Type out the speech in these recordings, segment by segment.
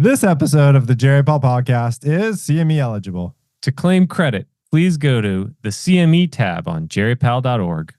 This episode of the Jerry Paul Podcast is CME eligible. To claim credit, please go to the CME tab on jerrypal.org.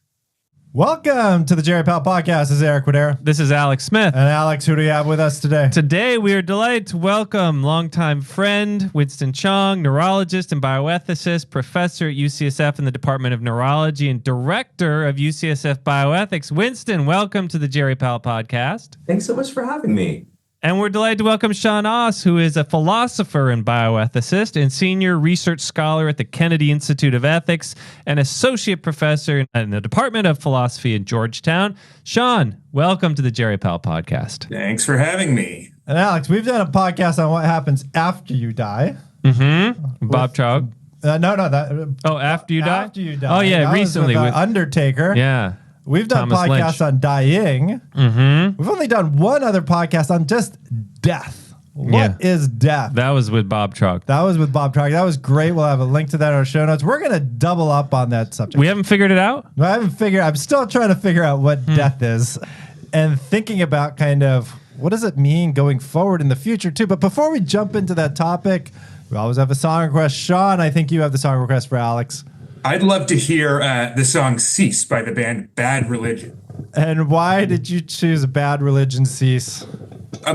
Welcome to the Jerry Paul Podcast. This is Eric Wadera. This is Alex Smith. And Alex, who do we have with us today? Today, we are delighted to welcome longtime friend, Winston Chiong, neurologist and bioethicist, professor at UCSF in the Department of Neurology and director of UCSF Bioethics. Winston, welcome to the Jerry Paul Podcast. Thanks so much for having me. And we're delighted to welcome Sean Aas, who is a philosopher and bioethicist and senior research scholar at the Kennedy Institute of Ethics and associate professor in the Department of Philosophy in Georgetown. Sean, welcome to the Jerry Powell Podcast. Thanks for having me. And Alex, we've done a podcast on what happens after you die. Mm-hmm. Bob Troug. After you die? After you die. Oh, yeah, recently. With Undertaker. Yeah. We've done Thomas podcasts Lynch. on dying. Mm-hmm. We've only done one other podcast on just death. What is death? That was with Bob Troug. That was with Bob Troug. That was great. We'll have a link to that in our show notes. We're going to double up on that subject. We haven't figured it out? I'm still trying to figure out what death is and thinking about kind of what does it mean going forward in the future too. But before we jump into that topic, we always have a song request. Sean, I think you have the song request for Alex. I'd love to hear the song Cease by the band Bad Religion. And why did you choose Bad Religion Cease?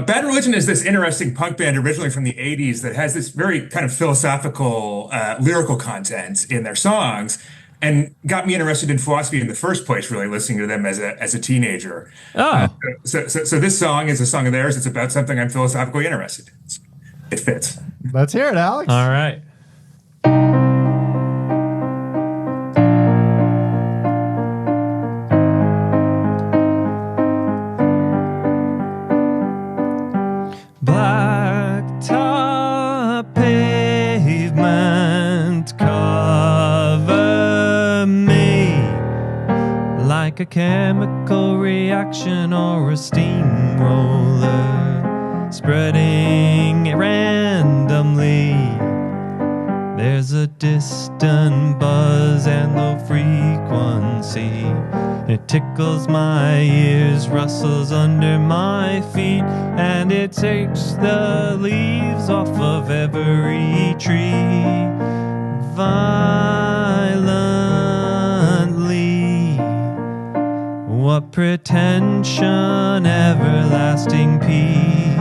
Bad Religion is this interesting punk band originally from the 80s that has this very kind of philosophical, lyrical content in their songs and got me interested in philosophy in the first place, really listening to them as a teenager. Oh. So this song is a song of theirs. It's about something I'm philosophically interested in. It fits. Let's hear it, Alex. All right. Blacktop pavement, cover me like a chemical reaction or a steamroller spreading randomly. There's a distant buzz and low frequency. It tickles my ears, rustles under my feet, and it takes the leaves off of every tree violently. What pretension, everlasting peace.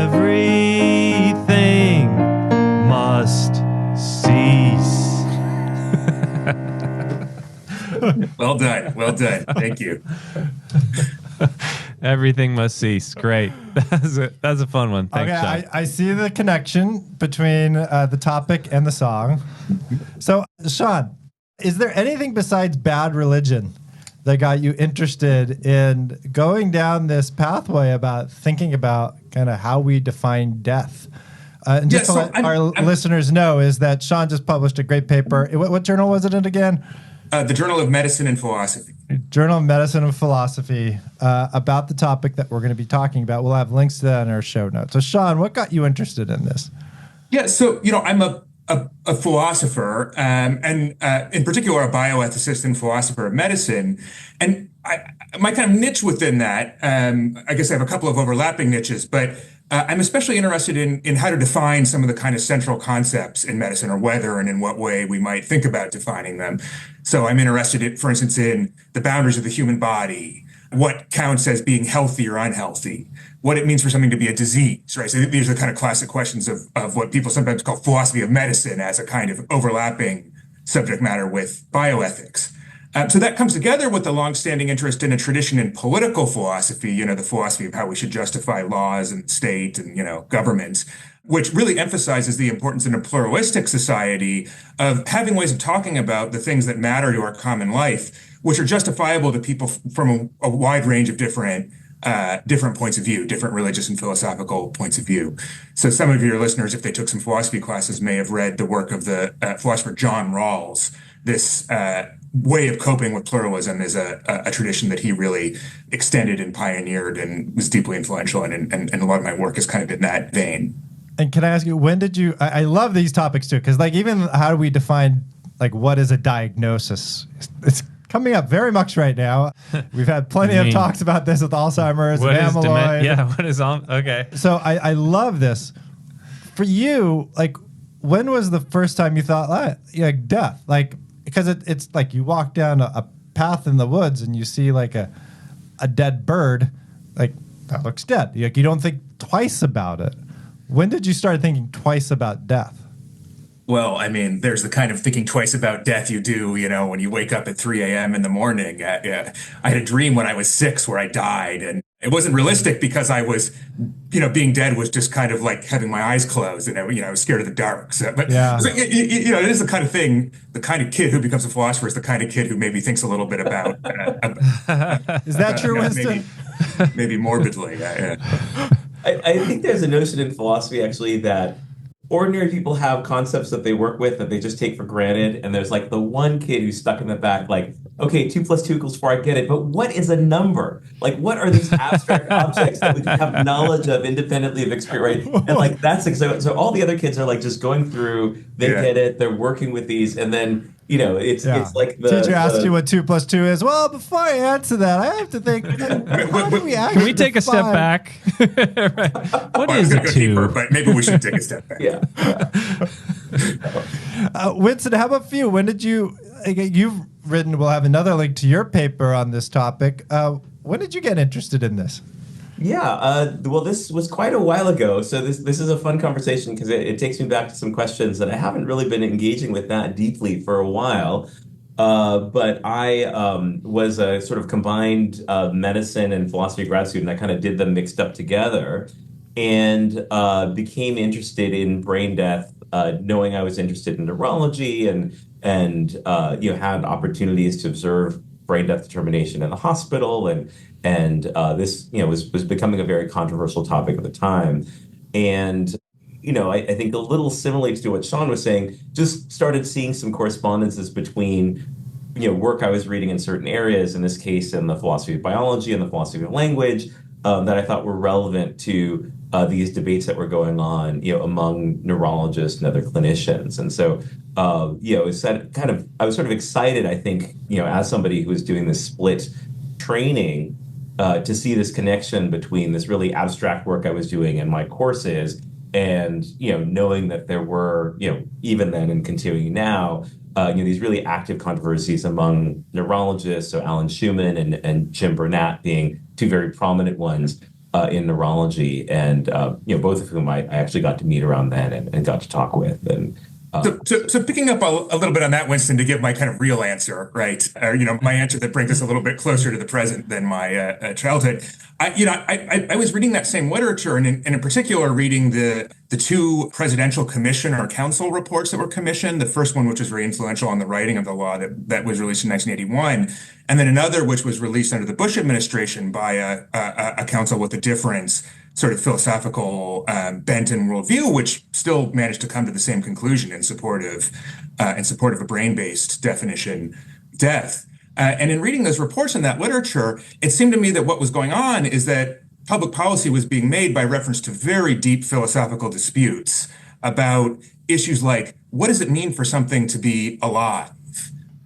Everything must cease. Well done. Thank you. Everything must cease. Great. That's a fun one. Thanks, Sean. I see the connection between the topic and the song. So, Sean, is there anything besides Bad Religion that got you interested in going down this pathway about thinking about kind of how we define death? And just to let our listeners know is that Sean just published a great paper. What journal was it in again? The Journal of Medicine and Philosophy. Journal of Medicine and Philosophy about the topic that we're going to be talking about. We'll have links to that in our show notes. So, Sean, what got you interested in this? Yeah, so, I'm a philosopher and in particular a bioethicist and philosopher of medicine. And my kind of niche within that, I guess I have a couple of overlapping niches, but I'm especially interested in how to define some of the kind of central concepts in medicine, or whether and in what way we might think about defining them. So I'm interested in, for instance, in the boundaries of the human body, what counts as being healthy or unhealthy, what it means for something to be a disease, right? So these are the kind of classic questions of what people sometimes call philosophy of medicine as a kind of overlapping subject matter with bioethics. So that comes together with the longstanding interest in a tradition in political philosophy, the philosophy of how we should justify laws and state and, governments, which really emphasizes the importance in a pluralistic society of having ways of talking about the things that matter to our common life, which are justifiable to people from a wide range of different points of view, different religious and philosophical points of view. So some of your listeners, if they took some philosophy classes, may have read the work of the philosopher John Rawls. This way of coping with pluralism is a tradition that he really extended and pioneered and was deeply influential, and a lot of my work is kind of in that vein. And can I ask you, when did you, I love these topics too, because even how do we define, what is a diagnosis? It's coming up very much right now. We've had plenty of talks about this with Alzheimer's and amyloid. What is on? Okay. So I love this. For you, like, when was the first time you thought, death? Like, because it's like you walk down a path in the woods and you see like a dead bird, like that looks dead. Like, you don't think twice about it. When did you start thinking twice about death? Well, I mean, there's the kind of thinking twice about death you do, when you wake up at 3 a.m. in the morning. I had a dream when I was 6 where I died, and it wasn't realistic because I was, being dead was just kind of like having my eyes closed, and I was scared of the dark. So, but it is the kind of thing. The kind of kid who becomes a philosopher is the kind of kid who maybe thinks a little bit about. Is that true, Winston? Maybe morbidly. I think there's a notion in philosophy actually that ordinary people have concepts that they work with that they just take for granted. And there's like the one kid who's stuck in the back, like, okay, 2 + 2 = 4, I get it. But what is a number? Like, what are these abstract objects that we can have knowledge of independently of experience, right? And like, that's exactly, so all the other kids are like just going through, they get it, they're working with these. And then, it's like the teacher asked you what 2 + 2 is. Well, before I answer that, I have to think, how do we actually Can we take a step back? Right. What is a 2? Deeper, but maybe we should take a step back. Winston, how about for you? When did you've written, we'll have another link to your paper on this topic. When did you get interested in this? Well, this was quite a while ago. So this is a fun conversation because it takes me back to some questions that I haven't really been engaging with that deeply for a while. But I was a sort of combined medicine and philosophy grad student. I kind of did them mixed up together and became interested in brain death, knowing I was interested in neurology and had opportunities to observe brain death determination in the hospital, and this was becoming a very controversial topic at the time, and I think a little similarly to what Sean was saying, just started seeing some correspondences between work I was reading in certain areas, in this case in the philosophy of biology and the philosophy of language, that I thought were relevant to these debates that were going on among neurologists and other clinicians, and so. I was sort of excited, I think, as somebody who was doing this split training, to see this connection between this really abstract work I was doing in my courses and, knowing that there were, even then and continuing now, these really active controversies among neurologists, so Alan Schumann and Jim Burnett being two very prominent ones in neurology, and, both of whom I actually got to meet around then and got to talk with. And So picking up a little bit on that, Winston, to give my kind of real answer, right? Or, my answer that brings us a little bit closer to the present than my childhood. I was reading that same literature, and in particular, reading the two presidential commission or council reports that were commissioned. The first one, which was very influential on the writing of the law that was released in 1981, and then another, which was released under the Bush administration by a council with a different sort of philosophical bent and worldview, which still managed to come to the same conclusion in support of a brain-based definition death. And in reading those reports and that literature, it seemed to me that what was going on is that public policy was being made by reference to very deep philosophical disputes about issues like, what does it mean for something to be alive?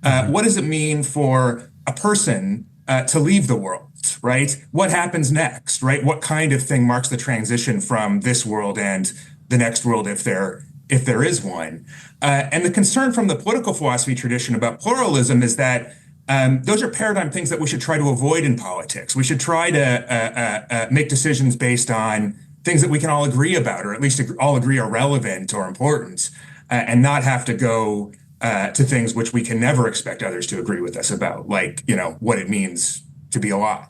What does it mean for a person to leave the world? Right? What happens next? Right? What kind of thing marks the transition from this world and the next world, if there is one? And the concern from the political philosophy tradition about pluralism is that those are paradigm things that we should try to avoid in politics. We should try to make decisions based on things that we can all agree about, or at least all agree are relevant or important, and not have to go to things which we can never expect others to agree with us about, like what it means to be alive.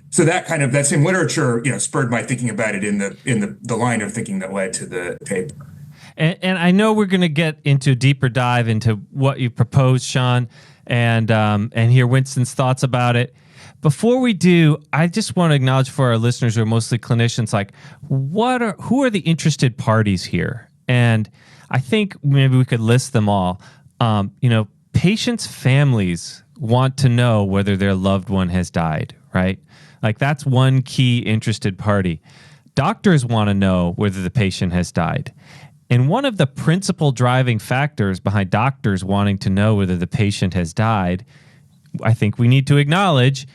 So that same literature, spurred my thinking about it in the line of thinking that led to the paper. And I know we're going to get into a deeper dive into what you proposed, Sean, and hear Winston's thoughts about it. Before we do, I just want to acknowledge for our listeners who are mostly clinicians, like who are the interested parties here? And I think maybe we could list them all. Patients' families want to know whether their loved one has died, right? Like, that's one key interested party. Doctors want to know whether the patient has died. And one of the principal driving factors behind doctors wanting to know whether the patient has died I think we need to acknowledge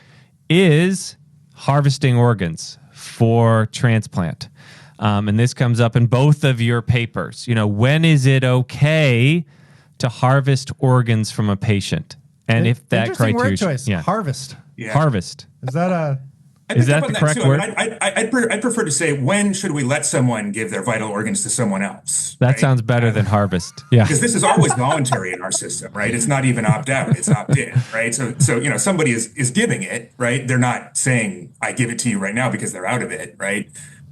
is harvesting organs for transplant. And this comes up in both of your papers. When is it okay to harvest organs from a patient? And if that Interesting criteria... word choice. Yeah. Harvest. Yeah. Harvest. Is that Is that the correct word? I'd prefer to say, when should we let someone give their vital organs to someone else? That right? sounds better than harvest. Yeah. Because this is always voluntary in our system, right? It's not even opt out, it's opt in, right? So somebody is giving it, right? They're not saying, I give it to you right now because they're out of it, right?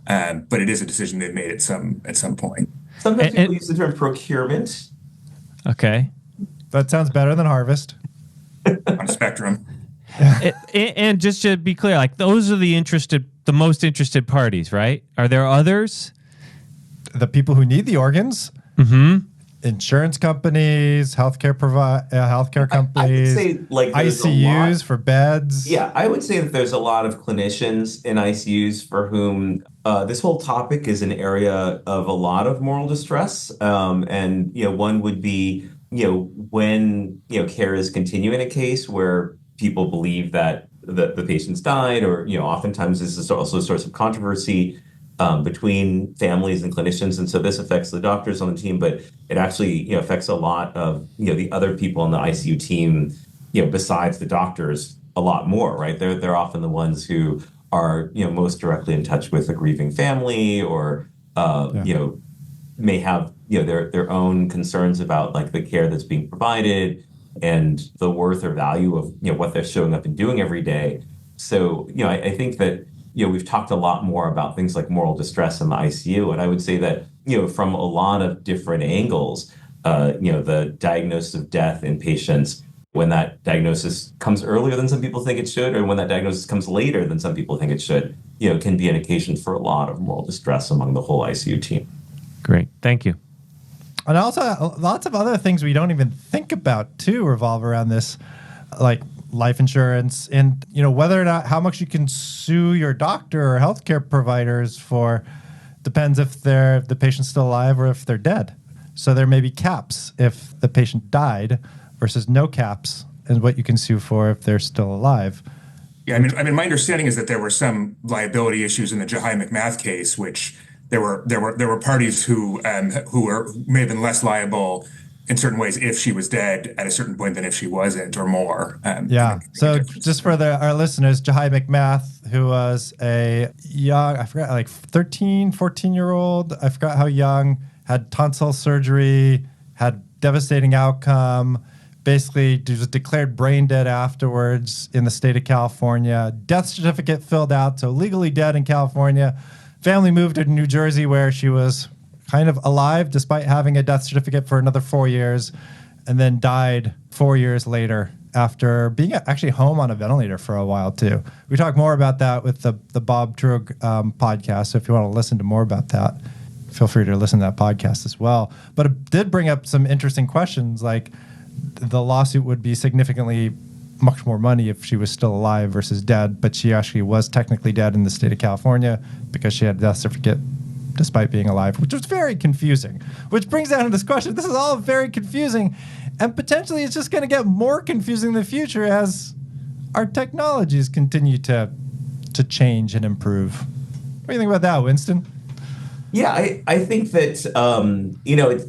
But it is a decision they've made at some point. Sometimes people use the term procurement. Okay. That sounds better than harvest. On a spectrum. And just to be clear, like those are the most interested parties, right? Are there others? The people who need the organs, insurance companies, healthcare companies, I would say, like, ICUs for beds. Yeah, I would say that there's a lot of clinicians in ICUs for whom this whole topic is an area of a lot of moral distress. And one would be when care is continuing in a case where people believe that the patient's died, or oftentimes this is also a source of controversy between families and clinicians, and so this affects the doctors on the team, but it actually affects a lot of the other people on the ICU team, besides the doctors, a lot more, right? They're often the ones who are most directly in touch with a grieving family, or may have their own concerns about like the care that's being provided and the worth or value of what they're showing up and doing every day. So I think that we've talked a lot more about things like moral distress in the ICU, and I would say that from a lot of different angles, the diagnosis of death in patients, when that diagnosis comes earlier than some people think it should, or when that diagnosis comes later than some people think it should, can be an occasion for a lot of moral distress among the whole ICU team. Great, thank you. And also, lots of other things we don't even think about too revolve around this, like life insurance, and whether or not how much you can sue your doctor or healthcare providers for depends if the patient's still alive or if they're dead. So there may be caps if the patient died versus no caps in what you can sue for if they're still alive. Yeah, I mean, my understanding is that there were some liability issues in the Jahai McMath case, which there were parties who may have been less liable in certain ways if she was dead at a certain point than if she wasn't, or more. So just for our listeners, Jahai McMath, who was a young, I forgot, like 13, 14-year-old, I forgot how young, had tonsil surgery, had devastating outcome, basically was declared brain dead afterwards in the state of California. Death certificate filled out, so legally dead in California. Family moved to New Jersey, where she was kind of alive despite having a death certificate for another 4 years, and then died 4 years later after being actually home on a ventilator for a while too. We talk more about that with the Bob Troug podcast, so if you want to listen to more about that, feel free to listen to that podcast as well. But it did bring up some interesting questions, like the lawsuit would be significantly much more money if she was still alive versus dead, but she actually was technically dead in the state of California because she had a death certificate despite being alive, which was very confusing. Which brings down to this question. This is all very confusing, and potentially it's just going to get more confusing in the future as our technologies continue to change and improve. What do you think about that, Winston? Yeah, I think that,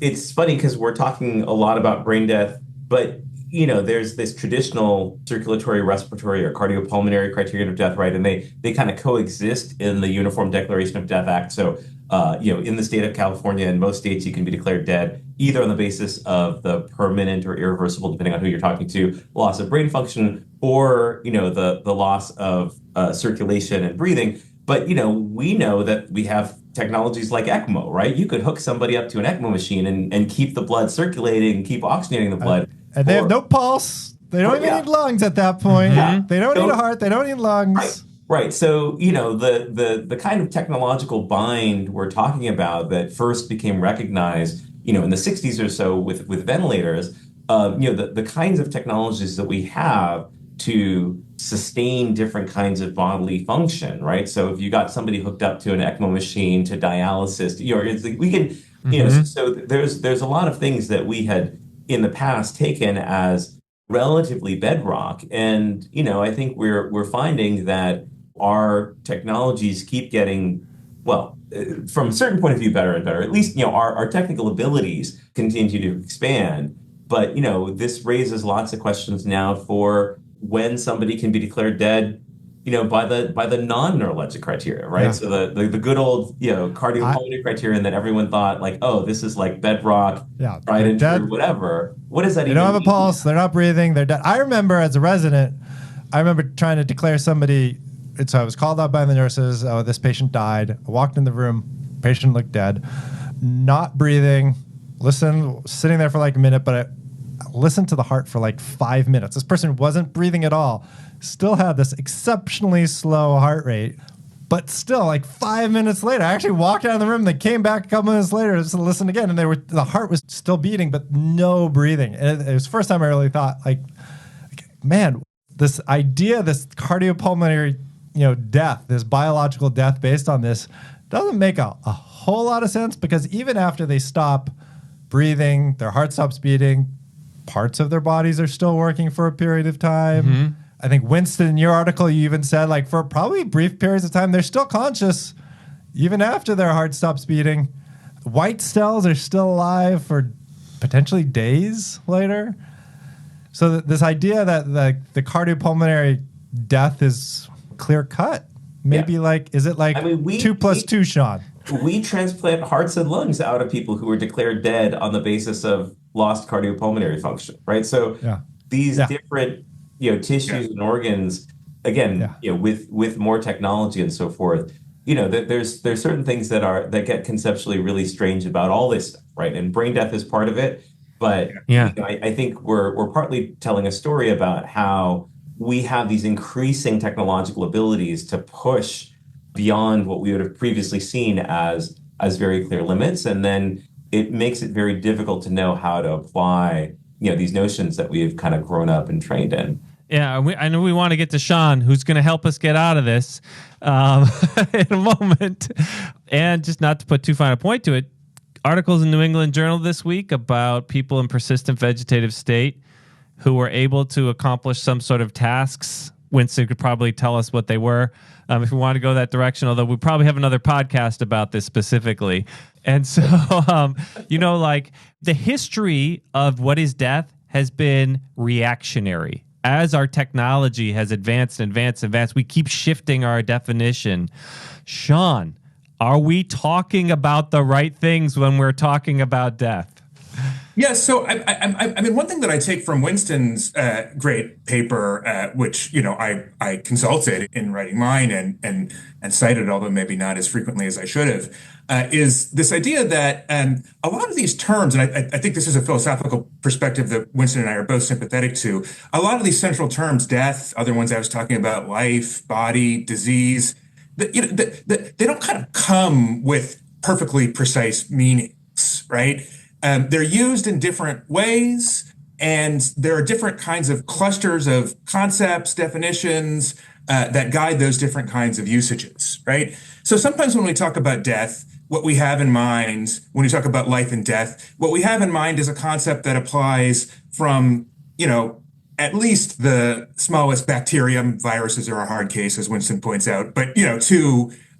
it's funny because we're talking a lot about brain death, but there's this traditional circulatory, respiratory, or cardiopulmonary criterion of death, right? And they kind of coexist in the Uniform Declaration of Death Act. So, in the state of California and most states, you can be declared dead either on the basis of the permanent or irreversible, depending on who you're talking to, loss of brain function, or the loss of circulation and breathing. But we know that we have technologies like ECMO, right? You could hook somebody up to an ECMO machine and keep the blood circulating, keep oxygenating the blood. And they have no pulse. They don't even need lungs at that point. Yeah. They don't need a heart. They don't need lungs. Right. So, the kind of technological bind we're talking about that first became recognized, in the 60s or so with ventilators, the kinds of technologies that we have to sustain different kinds of bodily function, right? So if you got somebody hooked up to an ECMO machine, to dialysis, it's like we can, so there's a lot of things that we had in the past taken as relatively bedrock. And, I think we're finding that our technologies keep getting, well, from a certain point of view, better and better. At least, our technical abilities continue to expand. But, this raises lots of questions now for when somebody can be declared dead, by the non-neurologic criteria, right? Yeah. So the good old, cardiopulmonary criterion that everyone thought like, oh, this is like bedrock, Yeah, tried they're and dead. true, whatever. What does that They even don't have a mean? pulse. They're not breathing. They're dead. I remember as a resident, trying to declare somebody. So I was called out by the nurses. Oh, this patient died. I walked in the room. Patient looked dead, not breathing. Sitting there for like a minute, but I listened to the heart for like 5 minutes. This person wasn't breathing at all. Still had this exceptionally slow heart rate, but still like 5 minutes later, I actually walked out of the room. They came back a couple minutes later just to listen again, and the heart was still beating, but no breathing. And it was the first time I really thought, like, man, this idea, this cardiopulmonary, death, this biological death based on this, doesn't make a whole lot of sense, because even after they stop breathing, their heart stops beating, parts of their bodies are still working for a period of time. Mm-hmm. I think, Winston, in your article, you even said, like, for probably brief periods of time, they're still conscious even after their heart stops beating. White cells are still alive for potentially days later. So this idea that the cardiopulmonary death is clear cut, maybe is it like 2 + 2, Sean? We transplant hearts and lungs out of people who are declared dead on the basis of lost cardiopulmonary function, right? So these different tissues and organs, again, with more technology and so forth, there's certain things that get conceptually really strange about all this stuff, right? And brain death is part of it, but I think we're partly telling a story about how we have these increasing technological abilities to push beyond what we would have previously seen as very clear limits, and then it makes it very difficult to know how to apply these notions that we've kind of grown up and trained in. Yeah, I know we want to get to Sean, who's going to help us get out of this in a moment. And just not to put too fine a point to it, articles in New England Journal this week about people in persistent vegetative state who were able to accomplish some sort of tasks. Winston could probably tell us what they were if we want to go that direction, although we probably have another podcast about this specifically. And so, the history of what is death has been reactionary. As our technology has advanced, we keep shifting our definition. Sean, are we talking about the right things when we're talking about death? Yeah, so I mean, one thing that I take from Winston's great paper, which I consulted in writing mine and cited, although maybe not as frequently as I should have, is this idea that a lot of these terms, and I think this is a philosophical perspective that Winston and I are both sympathetic to. A lot of these central terms, death, other ones I was talking about, life, body, disease, they don't kind of come with perfectly precise meanings, right? They're used in different ways, and there are different kinds of clusters of concepts, definitions that guide those different kinds of usages, right? So sometimes when we talk about death, what we have in mind, when we talk about life and death, what we have in mind is a concept that applies from, at least the smallest bacterium, viruses are a hard case, as Winston points out, but,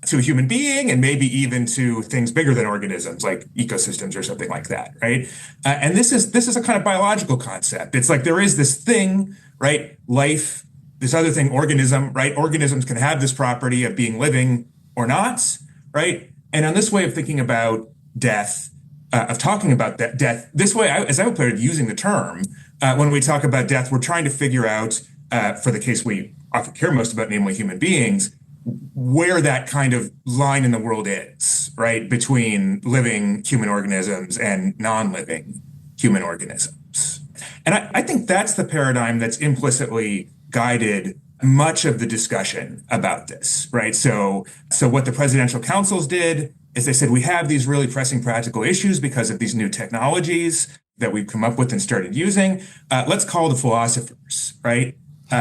to a human being, and maybe even to things bigger than organisms, like ecosystems or something like that, right? And this is a kind of biological concept. It's like there is this thing, right? Life, this other thing, organism, right? Organisms can have this property of being living or not, right? And on this way of thinking about death, of talking about death, this way, as I would put it, using the term, when we talk about death, we're trying to figure out, for the case we often care most about, namely human beings, where that kind of line in the world is, right, between living human organisms and non-living human organisms. And I think that's the paradigm that's implicitly guided much of the discussion about this, right? So what the presidential councils did is they said, we have these really pressing practical issues because of these new technologies that we've come up with and started using. Let's call the philosophers, right?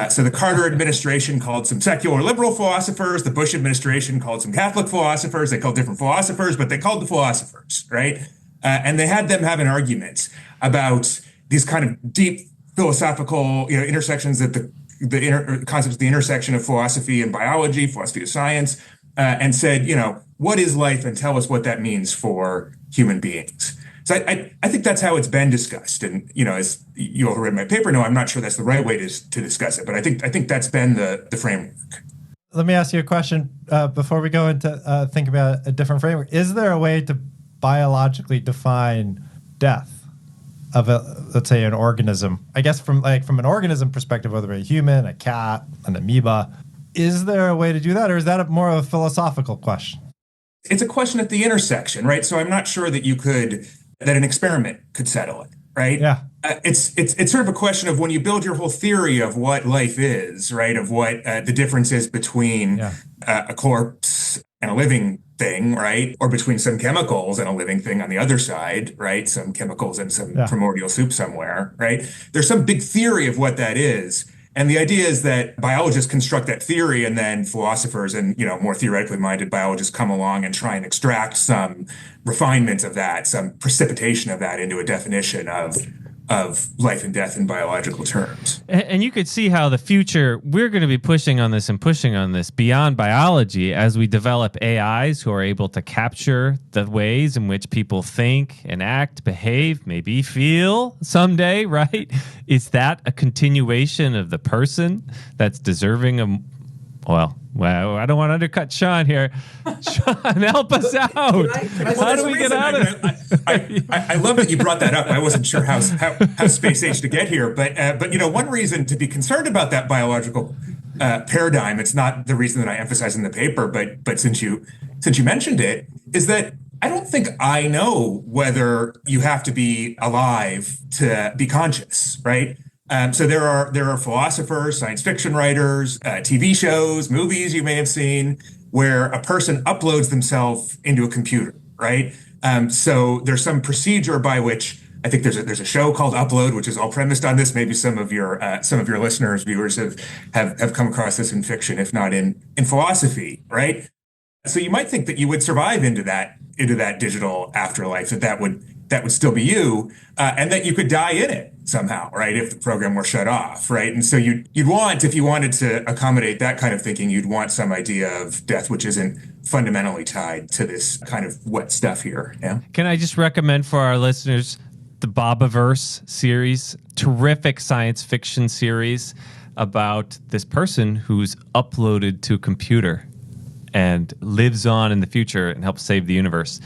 So the Carter administration called some secular liberal philosophers. The Bush administration called some Catholic philosophers. They called different philosophers, but they called the philosophers, right? And they had them have an argument about these kind of deep philosophical, intersections that concepts of the intersection of philosophy and biology, philosophy of science, and said, what is life, and tell us what that means for human beings. So I think that's how it's been discussed. And, as you all who read my paper know, I'm not sure that's the right way to discuss it, but I think that's been the framework. Let me ask you a question before we go into thinking about a different framework. Is there a way to biologically define death of let's say, an organism? I guess from an organism perspective, whether it's a human, a cat, an amoeba, is there a way to do that, or is that more of a philosophical question? It's a question at the intersection, right? So I'm not sure that that an experiment could settle it, right? Yeah. It's sort of a question of when you build your whole theory of what life is, right? Of what the difference is between a corpse and a living thing, right? Or between some chemicals and a living thing on the other side, right? Some chemicals and some primordial soup somewhere, right? There's some big theory of what that is. And the idea is that biologists construct that theory, and then philosophers and, more theoretically minded biologists come along and try and extract some refinement of that, some precipitation of that into a definition of life and death in biological terms. And you could see how the future, we're going to be pushing on this beyond biology as we develop AIs who are able to capture the ways in which people think and act, behave, maybe feel someday, right? Is that a continuation of the person that's deserving of, well, I don't want to undercut Sean here. Sean, help us out. How do we get out of it? I love that you brought that up. I wasn't sure how space age to get here, but one reason to be concerned about that biological paradigm, it's not the reason that I emphasize in the paper, but since you mentioned it, is that I don't think I know whether you have to be alive to be conscious, right? So there are philosophers, science fiction writers, TV shows, movies you may have seen where a person uploads themselves into a computer, right? So there's some procedure by which I think there's a show called Upload, which is all premised on this. Maybe some of your listeners, viewers have come across this in fiction, if not in philosophy, right? So you might think that you would survive into that digital afterlife, that would still be you, and that you could die in it somehow, right? If the program were shut off, right? And so you'd want, if you wanted to accommodate that kind of thinking, you'd want some idea of death which isn't fundamentally tied to this kind of wet stuff here. Yeah. Can I just recommend for our listeners the Bobiverse series, terrific science fiction series about this person who's uploaded to a computer and lives on in the future and helps save the universe.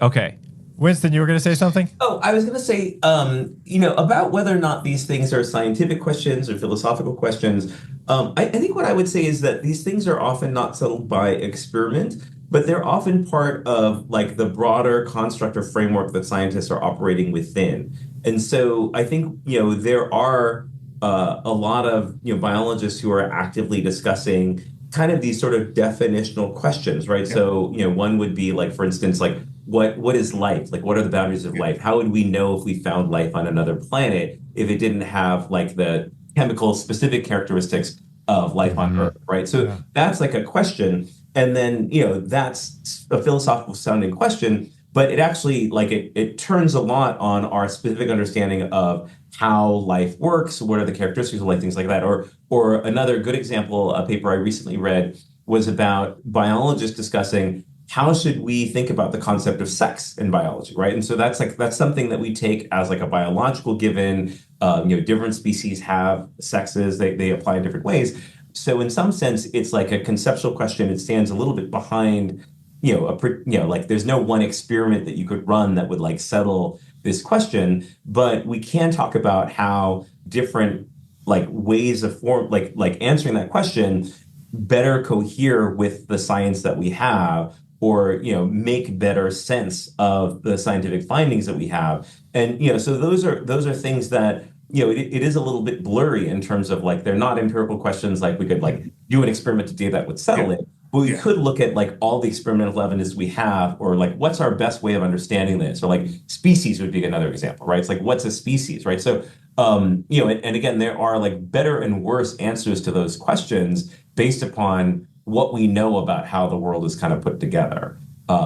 Okay. Winston, you were going to say something? Oh, I was going to say, about whether or not these things are scientific questions or philosophical questions. I think what I would say is that these things are often not settled by experiment, but they're often part of the broader construct or framework that scientists are operating within. And so I think, there are a lot of biologists who are actively discussing kind of these sort of definitional questions, right? Yeah. So, one would be for instance, what is life? What are the boundaries of life? How would we know if we found life on another planet if it didn't have the chemical specific characteristics of life on Earth, right? So that's a question. And then, that's a philosophical sounding question, but it actually it turns a lot on our specific understanding of how life works, what are the characteristics of life, things like that. Or another good example, a paper I recently read was about biologists discussing how should we think about the concept of sex in biology, right? And so that's something that we take as a biological given. Different species have sexes; they apply in different ways. So in some sense, it's a conceptual question. It stands a little bit behind, there's no one experiment that you could run that would settle this question. But we can talk about how different ways of answering that question better cohere with the science that we have, or make better sense of the scientific findings that we have. And so those are things that it is a little bit blurry in terms of they're not empirical questions we could do an experiment today that would settle it. But we could look at all the experimental evidence we have, or what's our best way of understanding this, or species would be another example, right? It's what's a species, right? So and again, there are better and worse answers to those questions based upon what we know about how the world is kind of put together.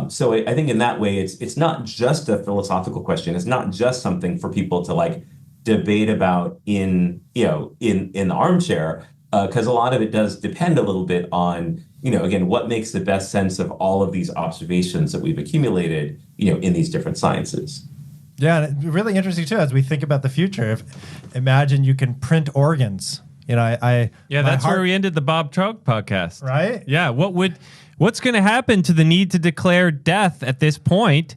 So I think in that way, it's not just a philosophical question. It's not just something for people to debate about in the armchair, because a lot of it does depend a little bit on, again, what makes the best sense of all of these observations that we've accumulated, in these different sciences. Yeah, and really interesting too as we think about the future. Imagine you can print organs. That's where we ended the Bob Troug podcast, right? Yeah, what's going to happen to the need to declare death at this point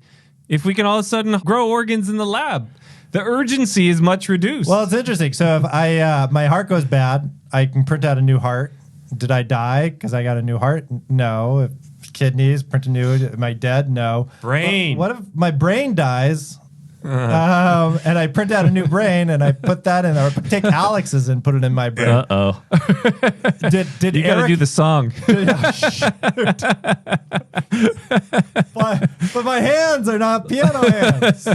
if we can all of a sudden grow organs in the lab? The urgency is much reduced. Well, it's interesting. So if my heart goes bad, I can print out a new heart. Did I die because I got a new heart? No. If kidneys, print a new. Am I dead? No. Brain. What if my brain dies? And I print out a new brain and I put that in, or take Alex's and put it in my brain. Uh-oh. Did you got to do the song. But my hands are not piano hands.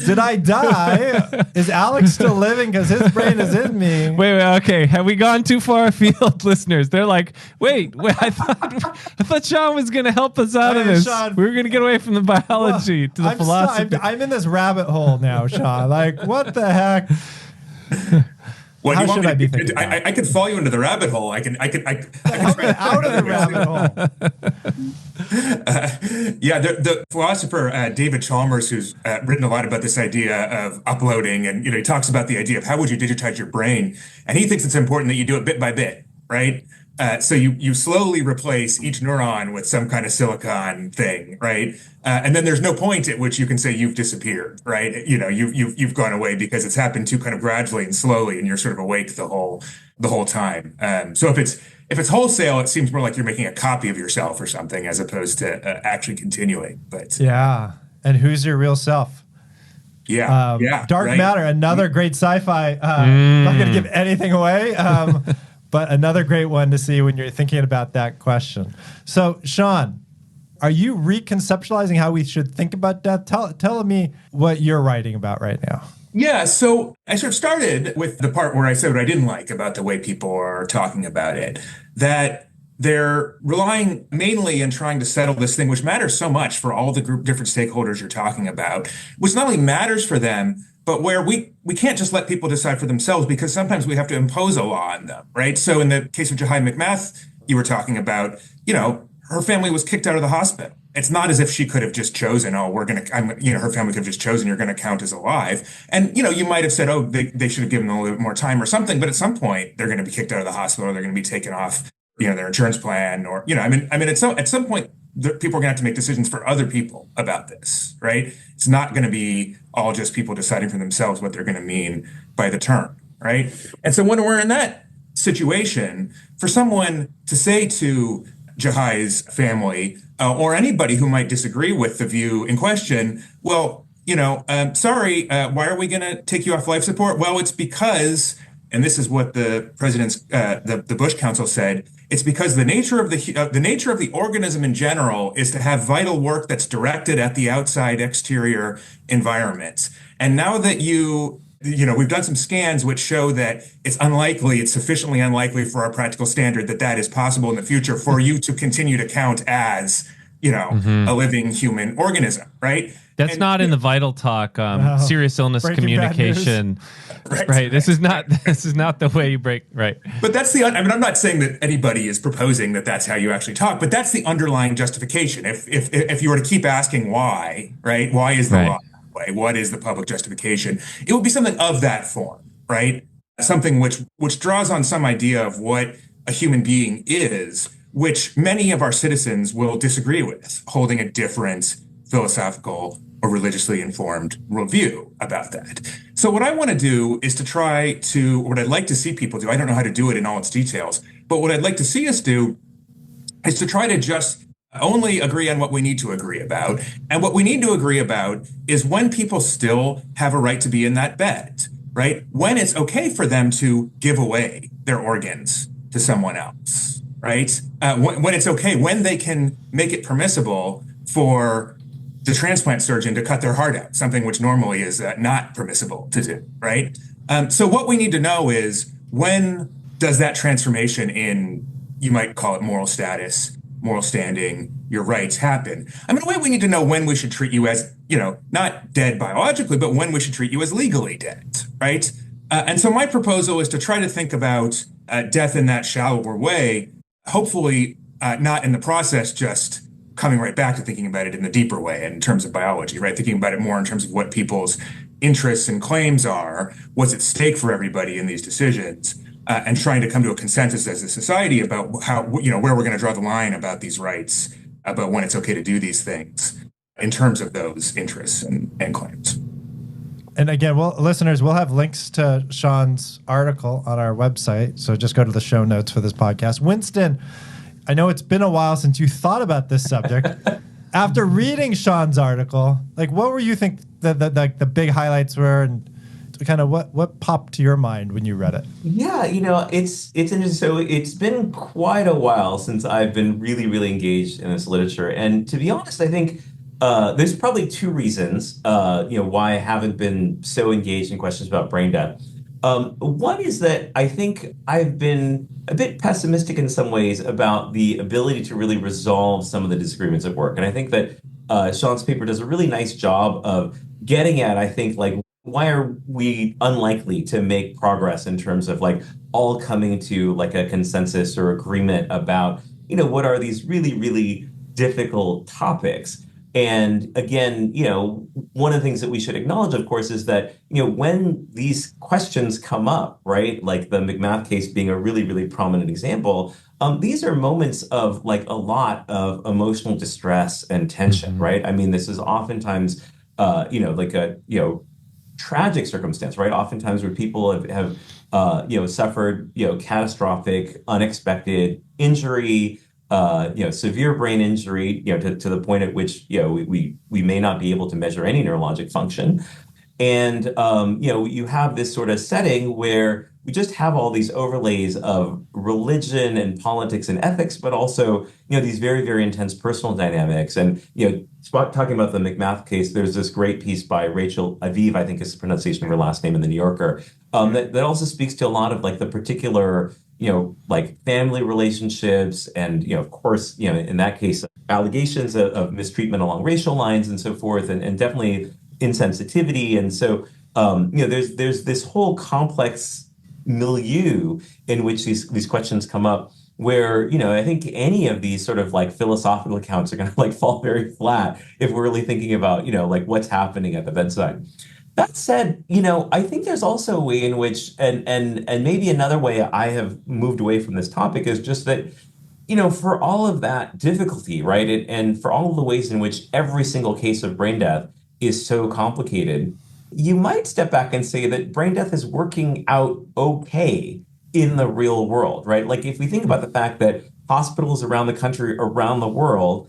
Did I die? Is Alex still living because his brain is in me? Wait, okay. Have we gone too far afield, listeners? They're like, wait, I thought Sean was going to help us out of this. Sean, we were going to get away from the biology to the philosophy. I'm in this rabbit hole now, Sean. Like, what the heck? What How should I be thinking? I could fall you into the rabbit hole. I can Help me out of the rabbit hole. The philosopher David Chalmers, who's written a lot about this idea of uploading, and he talks about the idea of how would you digitize your brain, and he thinks it's important that you do it bit by bit, right? So you slowly replace each neuron with some kind of silicon thing, right? And then there's no point at which you can say you've disappeared, right? You've gone away because it's happened too kind of gradually and slowly, and you're sort of awake the whole time. So if it's wholesale, it seems more like you're making a copy of yourself or something, as opposed to actually continuing. But yeah, and who's your real self? Dark right? Matter, another great sci-fi. I'm not going to give anything away. But another great one to see when you're thinking about that question. So, Sean, are you reconceptualizing how we should think about death? Tell me what you're writing about right now. Yeah, so I sort of started with the part where I said what I didn't like about the way people are talking about it, that they're relying mainly in trying to settle this thing, which matters so much for all the different stakeholders you're talking about, which not only matters for them, but where we can't just let people decide for themselves, because sometimes we have to impose a law on them, right? So in the case of Jahai McMath, you were talking about, her family was kicked out of the hospital. It's not as if she could have just chosen, her family could have just chosen, you're going to count as alive. And, you might have said, they should have given them a little bit more time or something. But at some point, they're going to be kicked out of the hospital, or they're going to be taken off, their insurance plan, or, at some point, people are going to have to make decisions for other people about this, right? It's not going to be all just people deciding for themselves what they're going to mean by the term, right? And so when we're in that situation, for someone to say to Jahai's family, or anybody who might disagree with the view in question, well, sorry, why are we going to take you off life support? Well, it's because, and this is what the president's, the Bush council said, it's because the nature of the organism in general is to have vital work that's directed at the outside exterior environment. And now that we've done some scans which show that it's sufficiently unlikely for our practical standard that is possible in the future for you to continue to count as, a living human organism, right? That's not in the Vital Talk, serious illness communication. Right. This is not the way you break. Right. But that's I'm not saying that anybody is proposing that that's how you actually talk, but that's the underlying justification. If you were to keep asking why, right? Why is the law that way? What is the public justification? It would be something of that form, right? Something which draws on some idea of what a human being is, which many of our citizens will disagree with, holding a different philosophical or religiously informed worldview about that. So what I want to do is what I'd like to see people do, I don't know how to do it in all its details, but what I'd like to see us do is to try to just only agree on what we need to agree about. And what we need to agree about is when people still have a right to be in that bed, right? When it's okay for them to give away their organs to someone else, right? When it's okay, when they can make it permissible for the transplant surgeon to cut their heart out, something which normally is not permissible to do, right? So what we need to know is, when does that transformation in, you might call it moral status, moral standing, your rights happen? We need to know when we should treat you as, not dead biologically, but when we should treat you as legally dead, right? And so my proposal is to try to think about death in that shallower way, hopefully not in the process just coming right back to thinking about it in the deeper way in terms of biology, right? Thinking about it more in terms of what people's interests and claims are, what's at stake for everybody in these decisions, and trying to come to a consensus as a society about how, where we're going to draw the line about these rights, about when it's okay to do these things in terms of those interests and claims. And again, listeners, we'll have links to Sean's article on our website. So just go to the show notes for this podcast. Winston, I know it's been a while since you thought about this subject. After reading Sean's article, like what were you think the big highlights were, and kind of what popped to your mind when you read it? Yeah, it's interesting. So it's been quite a while since I've been really, really engaged in this literature. And to be honest, I think there's probably two reasons, why I haven't been so engaged in questions about brain death. One is that I think I've been a bit pessimistic in some ways about the ability to really resolve some of the disagreements at work. And I think that Sean's paper does a really nice job of getting at, I think, like, why are we unlikely to make progress in terms of like all coming to like a consensus or agreement about, what are these really, really difficult topics? And again, one of the things that we should acknowledge, of course, is that, when these questions come up, right, like the McMath case being a really, really prominent example, these are moments of like a lot of emotional distress and tension, right? I mean, this is oftentimes, like a, tragic circumstance, right? Oftentimes where people have suffered, catastrophic, unexpected injury, severe brain injury, to the point at which, we may not be able to measure any neurologic function. And, you have this sort of setting where we just have all these overlays of religion and politics and ethics, but also, these very, very intense personal dynamics. And, talking about the McMath case, there's this great piece by Rachel Aviv, I think is the pronunciation of her last name, in the New Yorker, that also speaks to a lot of like the particular, like family relationships and, of course, in that case, allegations of mistreatment along racial lines and so forth, and definitely insensitivity. And so, there's this whole complex milieu in which these questions come up where, I think any of these sort of like philosophical accounts are going to like fall very flat if we're really thinking about, like what's happening at the bedside. That said, I think there's also a way in which, and maybe another way I have moved away from this topic is just that, for all of that difficulty, right, and for all of the ways in which every single case of brain death is so complicated, you might step back and say that brain death is working out okay in the real world, right? Like if we think about the fact that hospitals around the country, around the world,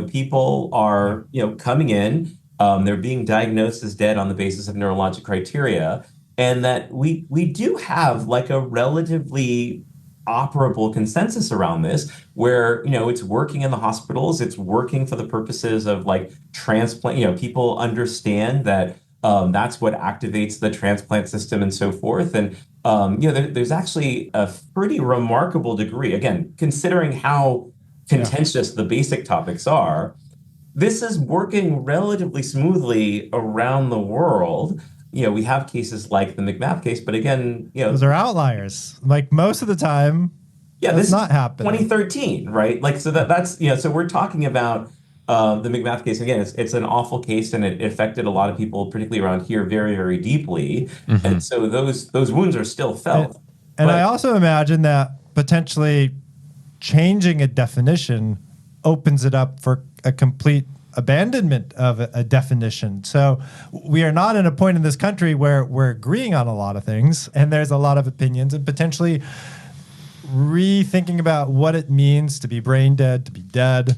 people are, coming in, they're being diagnosed as dead on the basis of neurologic criteria, and that we do have like a relatively operable consensus around this where, it's working in the hospitals, it's working for the purposes of like transplant, people understand that that's what activates the transplant system and so forth. And, there's actually a pretty remarkable degree, again, considering how contentious the basic topics are, this is working relatively smoothly around the world. We have cases like the McMath case, but again, those are outliers. Like most of the time, this not happening. 2013, right? Like, so that's, so we're talking about the McMath case. Again, it's an awful case, and it affected a lot of people, particularly around here, very, very deeply. And so those wounds are still felt. And I also imagine that potentially changing a definition opens it up for a complete abandonment of a definition. So we are not in a point in this country where we're agreeing on a lot of things, and there's a lot of opinions, and potentially rethinking about what it means to be brain dead, to be dead,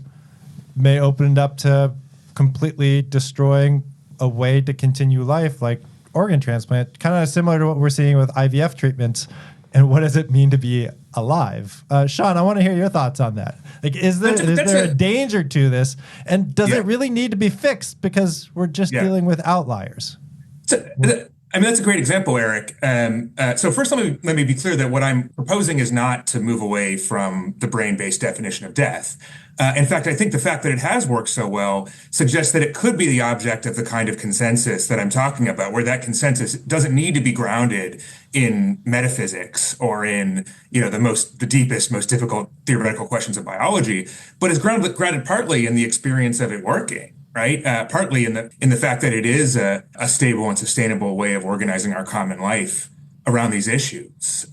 may open it up to completely destroying a way to continue life, like organ transplant, kind of similar to what we're seeing with IVF treatments. And what does it mean to be alive? Sean, I want to hear your thoughts on that. Like, is there a danger to this? And does it really need to be fixed because we're just dealing with outliers? I mean, that's a great example, Eric. So first, let me be clear that what I'm proposing is not to move away from the brain-based definition of death. In fact, I think the fact that it has worked so well suggests that it could be the object of the kind of consensus that I'm talking about, where that consensus doesn't need to be grounded in metaphysics or in, the deepest, most difficult theoretical questions of biology, but is grounded partly in the experience of it working. Right, partly in the fact that it is a stable and sustainable way of organizing our common life around these issues.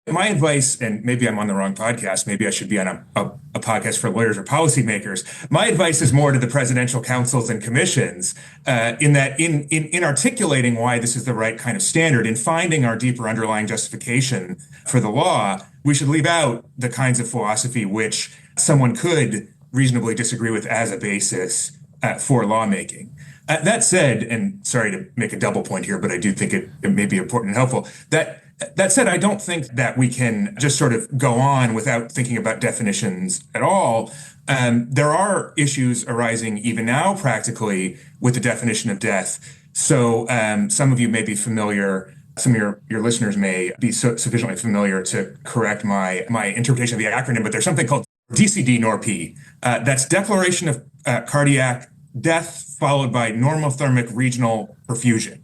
My advice, and maybe I'm on the wrong podcast, maybe I should be on a podcast for lawyers or policymakers. My advice is more to the presidential councils and commissions, in that in articulating why this is the right kind of standard, in finding our deeper underlying justification for the law, we should leave out the kinds of philosophy which someone could reasonably disagree with as a basis for lawmaking. That said, and sorry to make a double point here, but I do think it may be important and helpful. That said, I don't think that we can just sort of go on without thinking about definitions at all. There are issues arising even now practically with the definition of death. So some of you may be familiar, some of your listeners may be sufficiently familiar to correct my interpretation of the acronym, but there's something called DCD-NORP. That's Declaration of Cardiac Death followed by normothermic regional perfusion.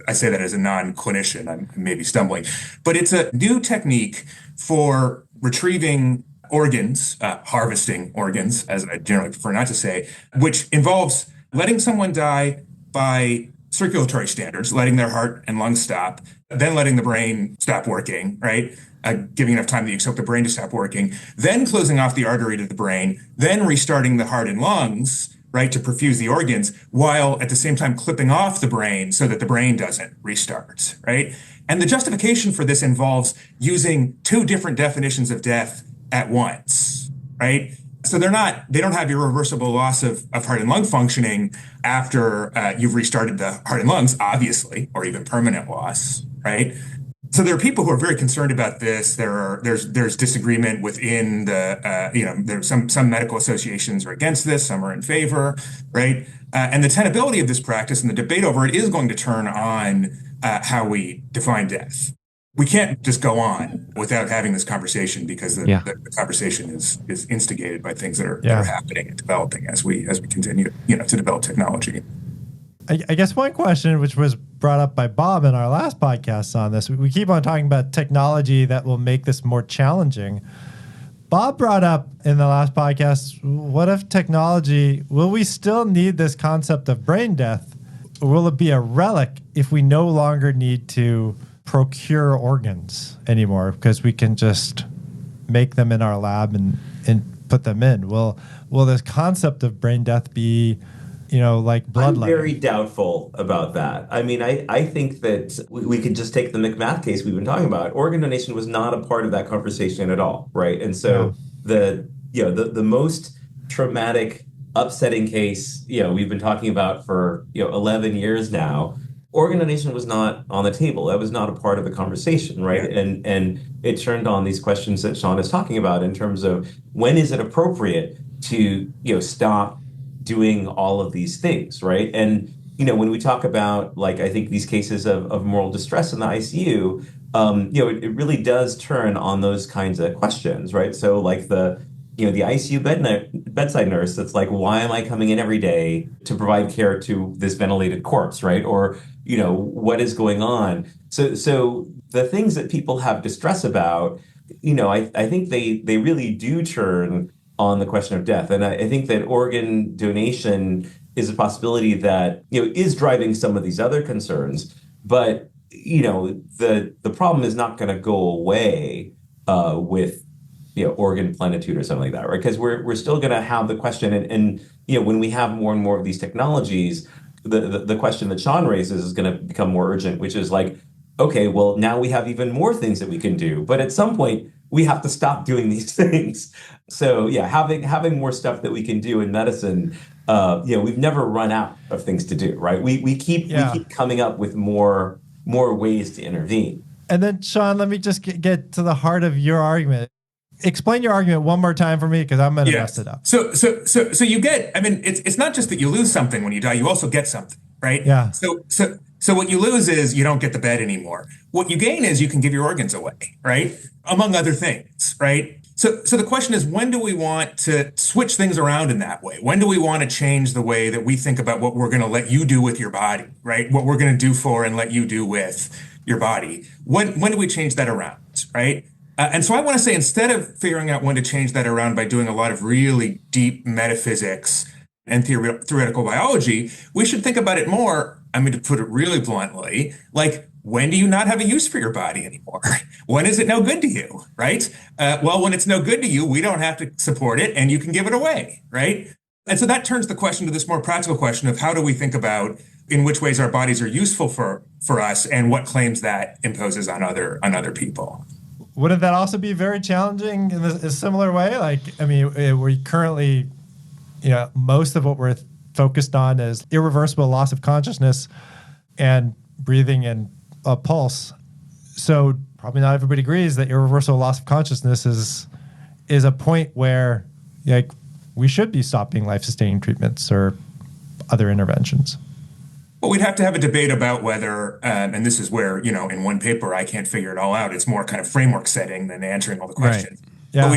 I say that as a non-clinician, I'm maybe stumbling, but it's a new technique for retrieving organs, harvesting organs, as I generally prefer not to say, which involves letting someone die by circulatory standards, letting their heart and lungs stop, then letting the brain stop working, right? Giving enough time that you expect the brain to stop working, then closing off the artery to the brain, then restarting the heart and lungs, right, to perfuse the organs, while at the same time clipping off the brain so that the brain doesn't restart, right? And the justification for this involves using two different definitions of death at once, right? So they don't have irreversible loss of heart and lung functioning after you've restarted the heart and lungs, obviously, or even permanent loss, right? So there are people who are very concerned about this. There's disagreement within there's some medical associations are against this, some are in favor, right? And the tenability of this practice and the debate over it is going to turn on how we define death. We can't just go on without having this conversation because the conversation is instigated by things that are happening and developing as we continue to develop technology. I guess one question which was brought up by Bob in our last podcast on this, we keep on talking about technology that will make this more challenging. Bob brought up in the last podcast, what if will we still need this concept of brain death? Or will it be a relic if we no longer need to procure organs anymore because we can just make them in our lab and put them in? Will this concept of brain death be like bloodletting? I'm very doubtful about that. I mean, I think that we could just take the McMath case we've been talking about. Organ donation was not a part of that conversation at all, right? And so the most traumatic, upsetting case, we've been talking about for 11 years now. Organ donation was not on the table. That was not a part of the conversation, right? Yeah. And it turned on these questions that Sean is talking about in terms of when is it appropriate to stop doing all of these things, right? And when we talk about I think these cases of moral distress in the ICU, it really does turn on those kinds of questions, right? So the ICU bedside nurse that's like, why am I coming in every day to provide care to this ventilated corpse, right? Or what is going on? So the things that people have distress about, I think they really do turn on the question of death. And I think that organ donation is a possibility that, is driving some of these other concerns. But, the problem is not going to go away with, organ plenitude or something like that, right? Because we're still going to have the question. And when we have more and more of these technologies, the question that Sean raises is going to become more urgent, which is okay, well, now we have even more things that we can do. But at some point, we have to stop doing these things. So having more stuff that we can do in medicine, we've never run out of things to do, right? We keep coming up with more ways to intervene. And then, Sean, let me just get to the heart of your argument. Explain your argument one more time for me because I'm going to mess it up. So you get, it's not just that you lose something when you die, you also get something, right? Yeah. So So what you lose is you don't get the bed anymore. What you gain is you can give your organs away, right? Among other things, right? So the question is, when do we want to switch things around in that way? When do we want to change the way that we think about what we're going to let you do with your body, right? What we're going to do for and let you do with your body? When do we change that around, right? And so I want to say, instead of figuring out when to change that around by doing a lot of really deep metaphysics and theoretical biology, we should think about it more, I mean, to put it really bluntly, like, when do you not have a use for your body anymore? When is it no good to you, right? Well, when it's no good to you, we don't have to support it and you can give it away, right? And so that turns the question to this more practical question of how do we think about in which ways our bodies are useful for us and what claims that imposes on other people. Wouldn't that also be very challenging in a similar way? Like, I mean, we currently, most of what we're focused on is irreversible loss of consciousness and breathing and a pulse. So probably not everybody agrees that irreversible loss of consciousness is a point where, like, we should be stopping life-sustaining treatments or other interventions. Well, we'd have to have a debate about whether, and this is where, in one paper, I can't figure it all out. It's more kind of framework setting than answering all the questions. Right. Yeah. But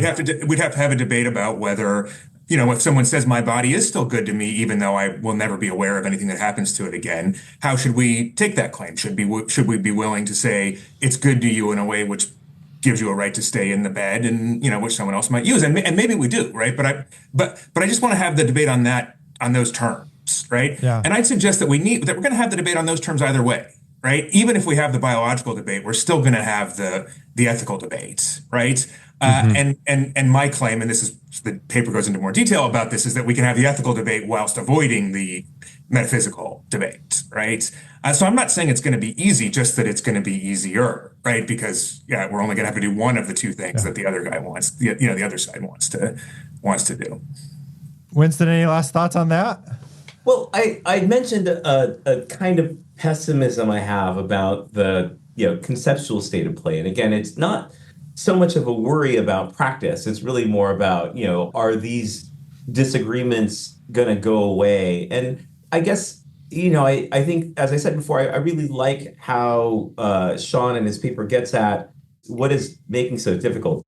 we'd have to have a debate about whether, if someone says my body is still good to me, even though I will never be aware of anything that happens to it again, how should we take that claim? Should we be willing to say it's good to you in a way which gives you a right to stay in the bed and, which someone else might use? And maybe we do, right? But I just want to have the debate on those terms, right? Yeah. And I'd suggest that we're going to have the debate on those terms either way, right? Even if we have the biological debate, we're still going to have the ethical debate, right? And my claim, and this is the paper goes into more detail about this, is that we can have the ethical debate whilst avoiding the metaphysical debate, right? So I'm not saying it's going to be easy, just that it's going to be easier, right? Because we're only going to have to do one of the two things that the other guy wants, the other side wants to do. Winston, any last thoughts on that? Well, I mentioned a kind of pessimism I have about the conceptual state of play, and again, it's not so much of a worry about practice. It's really more about, are these disagreements going to go away? And I guess, I think, as I said before, I really like how Sean in his paper gets at what is making so difficult.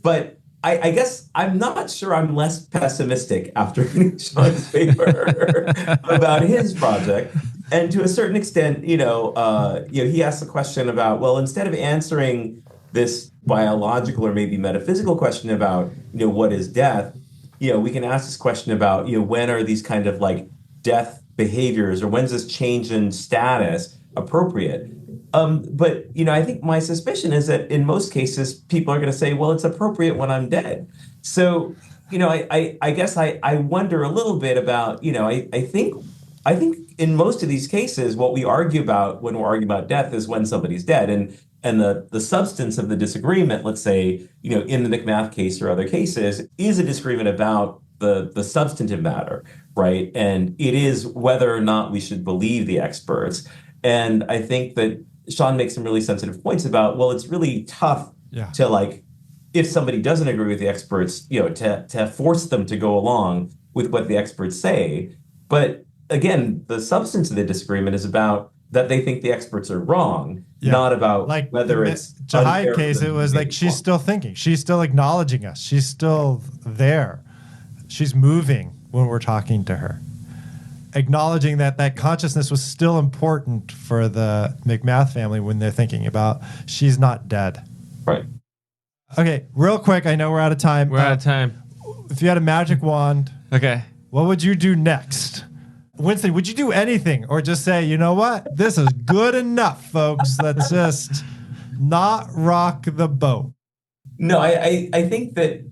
But I guess I'm not sure I'm less pessimistic after reading Sean's paper about his project. And to a certain extent, he asked the question about, well, instead of answering this biological or maybe metaphysical question about, what is death, we can ask this question about, when are these kind of like death behaviors or when's this change in status appropriate? But, I think my suspicion is that in most cases, people are going to say, well, it's appropriate when I'm dead. So, I guess I wonder a little bit about, I think in most of these cases, what we argue about when we're arguing about death is when somebody's dead. And the substance of the disagreement, let's say, in the McMath case or other cases, is a disagreement about the substantive matter, right? And it is whether or not we should believe the experts. And I think that Sean makes some really sensitive points about, well, it's really tough to, like, if somebody doesn't agree with the experts, to force them to go along with what the experts say. But again, the substance of the disagreement is about that they think the experts are wrong, not about like whether it's Jahai case. It was like she's still thinking, she's still acknowledging us, she's still there, she's moving when we're talking to her, acknowledging that consciousness was still important for the McMath family when they're thinking about she's not dead. Right. Okay, real quick, I know we're out of time. We're out of time. If you had a magic wand, Okay. what would you do next? Winston, would you do anything or just say, you know what? This is good enough, folks. Let's just not rock the boat. No, I think that,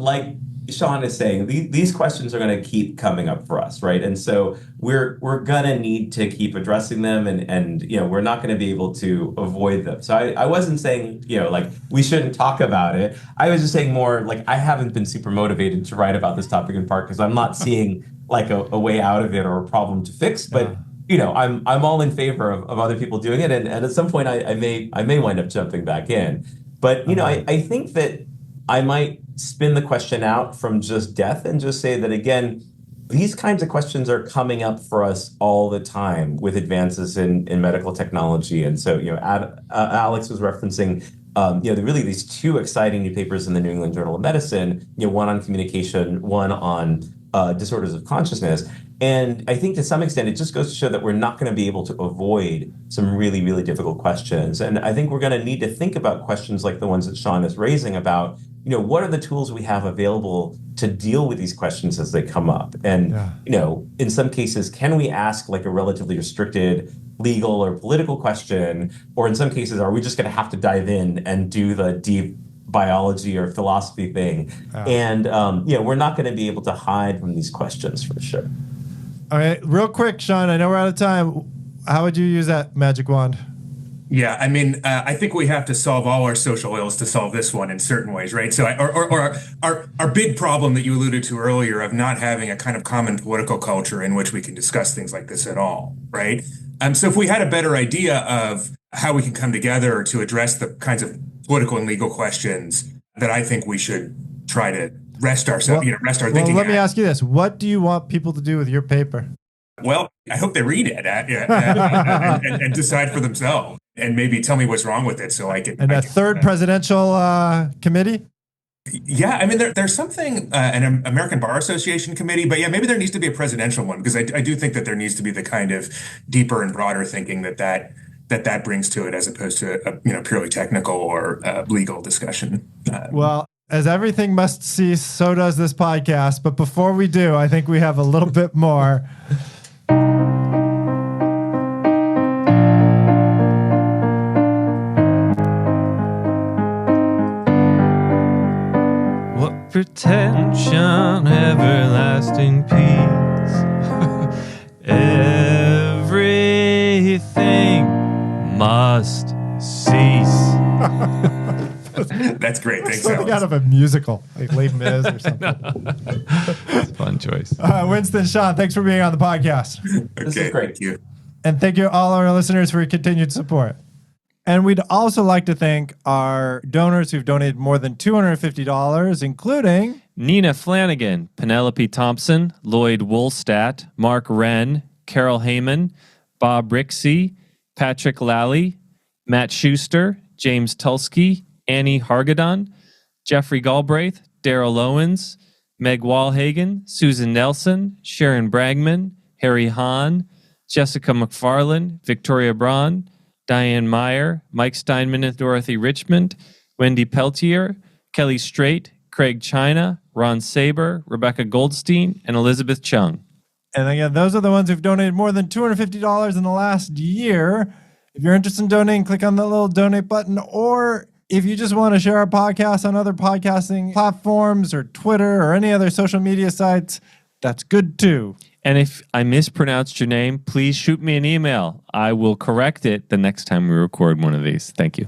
like Sean is saying, these questions are going to keep coming up for us, right? And so we're going to need to keep addressing them, and we're not going to be able to avoid them. So I wasn't saying, like, we shouldn't talk about it. I was just saying more like I haven't been super motivated to write about this topic in part because I'm not seeing like a way out of it or a problem to fix. But I'm all in favor of other people doing it, and at some point I may wind up jumping back in. But I think that I might spin the question out from just death and just say that, again, these kinds of questions are coming up for us all the time with advances in medical technology. And so, Alex was referencing, really these two exciting new papers in the New England Journal of Medicine, one on communication, one on disorders of consciousness. And I think to some extent, it just goes to show that we're not going to be able to avoid some really, really difficult questions. And I think we're going to need to think about questions like the ones that Sean is raising about, what are the tools we have available to deal with these questions as they come up? And, in some cases, can we ask like a relatively restricted legal or political question? Or in some cases, are we just going to have to dive in and do the deep biology or philosophy thing? And, we're not going to be able to hide from these questions for sure. All right, real quick, Sean, I know we're out of time. How would you use that magic wand? Yeah, I mean, I think we have to solve all our social ills to solve this one in certain ways, right? So, our big problem that you alluded to earlier of not having a kind of common political culture in which we can discuss things like this at all, right? So if we had a better idea of how we can come together to address the kinds of political and legal questions that I think we should try to rest ourselves, rest our thinking. Well, let me ask you this. What do you want people to do with your paper? Well, I hope they read it and decide for themselves and maybe tell me what's wrong with it so I can. And third presidential committee? Yeah, I mean, there's something, an American Bar Association committee, but yeah, maybe there needs to be a presidential one because I do think that there needs to be the kind of deeper and broader thinking that brings to it as opposed to a purely technical or legal discussion. Well, as everything must cease, so does this podcast. But before we do, I think we have a little bit more. What pretension, everlasting peace. Everything must cease. That's great. Thanks, Something Alex. out of a musical, like Les Mis or something. It's a fun choice. Winston, Sean, thanks for being on the podcast. This is great. Thank you. And thank you all our listeners for your continued support. And we'd also like to thank our donors who've donated more than $250, including Nina Flanagan, Penelope Thompson, Lloyd Woolstat, Mark Wren, Carol Heyman, Bob Rixey, Patrick Lally, Matt Schuster, James Tulsky, Annie Hargadon, Jeffrey Galbraith, Daryl Owens, Meg Walhagen, Susan Nelson, Sharon Bragman, Harry Hahn, Jessica McFarland, Victoria Braun, Diane Meyer, Mike Steinman and Dorothy Richmond, Wendy Peltier, Kelly Strait, Craig China, Ron Saber, Rebecca Goldstein, and Elizabeth Chung. And again, those are the ones who've donated more than $250 in the last year. If you're interested in donating, click on the little donate button. Or if you just want to share our podcast on other podcasting platforms or Twitter or any other social media sites, that's good too. And if I mispronounced your name, please shoot me an email. I will correct it the next time we record one of these. Thank you.